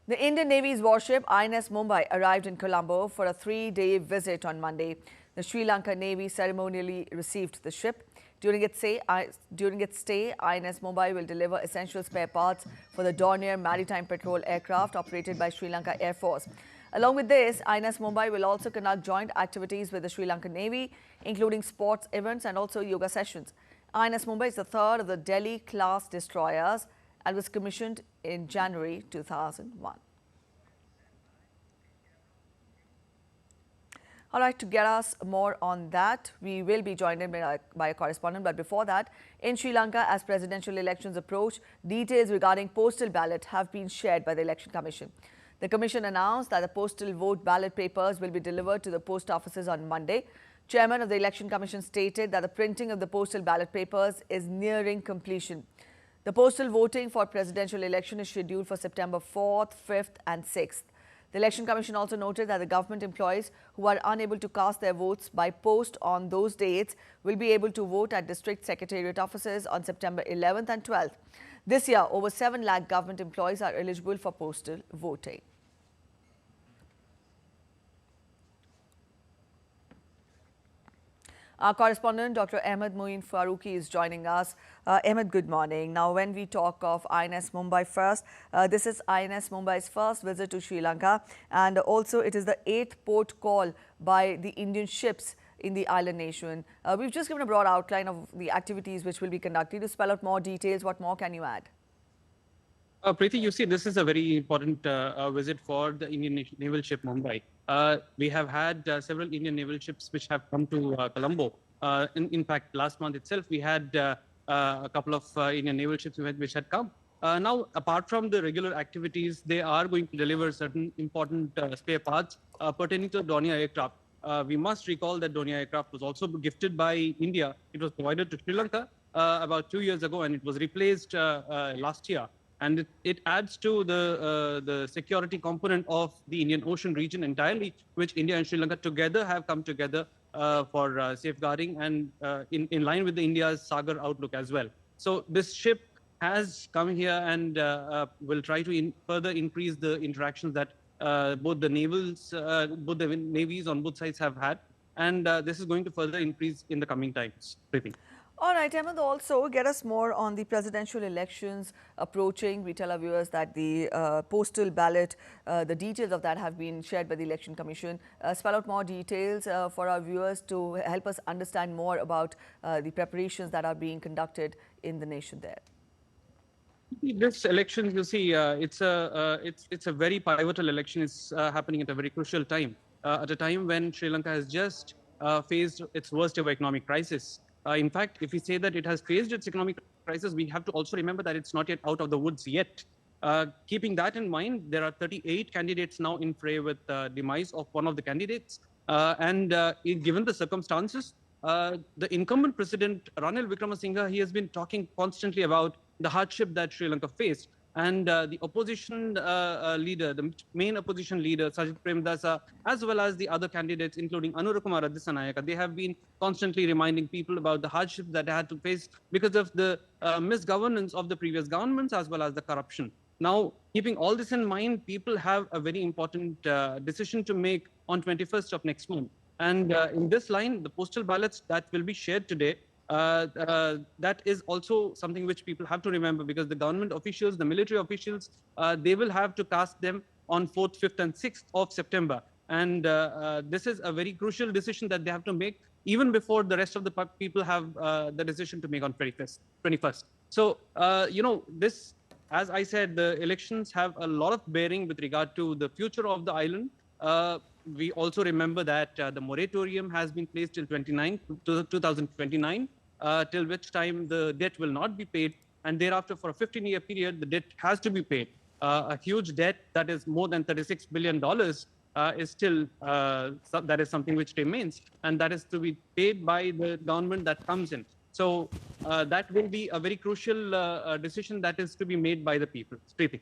The Indian Navy's warship INS Mumbai arrived in Colombo for a 3-day visit on Monday. The Sri Lanka Navy ceremonially received the ship. During its stay, INS Mumbai will deliver essential spare parts for the Dornier maritime patrol aircraft operated by Sri Lanka Air Force. Along with this, INS Mumbai will also conduct joint activities with the Sri Lankan Navy, including sports events and also yoga sessions. INS Mumbai is the third of the Delhi-class destroyers and was commissioned in January 2001. All right, to get us more on that, we will be joined in by a correspondent. But before that, in Sri Lanka, as presidential elections approach, details regarding postal ballot have been shared by the Election Commission. The Commission announced that the postal vote ballot papers will be delivered to the post offices on Monday. Chairman of the Election Commission stated that the printing of the postal ballot papers is nearing completion. The postal voting for presidential election is scheduled for September 4th, 5th and 6th. The Election Commission also noted that the government employees who are unable to cast their votes by post on those dates will be able to vote at district secretariat offices on September 11th and 12th. This year, over 7 lakh government employees are eligible for postal voting. Our correspondent, Dr. Ahmed Moin Farooqi, is joining us. Ahmed, good morning. Now, when we talk of INS Mumbai first, this is INS Mumbai's first visit to Sri Lanka, and also it is the 8th port call by the Indian ships in the island nation. We've just given a broad outline of the activities which will be conducted. To spell out more details, what more can you add? Preeti, you see, this is a very important visit for the Indian naval ship Mumbai. We have had several Indian naval ships which have come to Colombo. In fact, last month itself, we had a couple of Indian naval ships which had come. Now, apart from the regular activities, they are going to deliver certain important spare parts pertaining to the Dornier aircraft. We must recall that Dornier aircraft was also gifted by India. It was provided to Sri Lanka about 2 years ago, and it was replaced last year. And it adds to the security component of the Indian Ocean region entirely, which India and Sri Lanka together have come together for safeguarding and in line with India's Sagar outlook as well. So this ship has come here and will try to further increase the interactions that both the navies on both sides have had. And this is going to further increase in the coming times. Preeti. All right, Ahmed, also get us more on the presidential elections approaching. We tell our viewers that the postal ballot, the details of that have been shared by the Election Commission. Spell out more details for our viewers to help us understand more about the preparations that are being conducted in the nation there. This election, you see, it's a very pivotal election. It's happening at a very crucial time, at a time when Sri Lanka has just faced its worst ever economic crisis. In fact, if we say that it has faced its economic crisis, we have to also remember that it's not yet out of the woods yet. Keeping that in mind, there are 38 candidates now in fray with demise of one of the candidates. Given the circumstances, the incumbent president, Ranil Wickremesinghe, he has been talking constantly about the hardship that Sri Lanka faced. And the opposition leader, the main opposition leader, Sajid Premdasa, as well as the other candidates, including Anurukumar Adisanayaka, they have been constantly reminding people about the hardships that they had to face because of the misgovernance of the previous governments, as well as the corruption. Now, keeping all this in mind, people have a very important decision to make on 21st of next month. And in this line, the postal ballots that will be shared today, that is also something which people have to remember, because the government officials, the military officials, they will have to cast them on 4th, 5th and 6th of September. And this is a very crucial decision that they have to make even before the rest of the people have the decision to make on 21st. So, this, as I said, the elections have a lot of bearing with regard to the future of the island. We also remember that the moratorium has been placed till 2029, till which time the debt will not be paid. And thereafter, for a 15-year period, the debt has to be paid. A huge debt that is more than $36 billion is still, that is something which remains. And that is to be paid by the government that comes in. So that will be a very crucial decision that is to be made by the people. Preeti.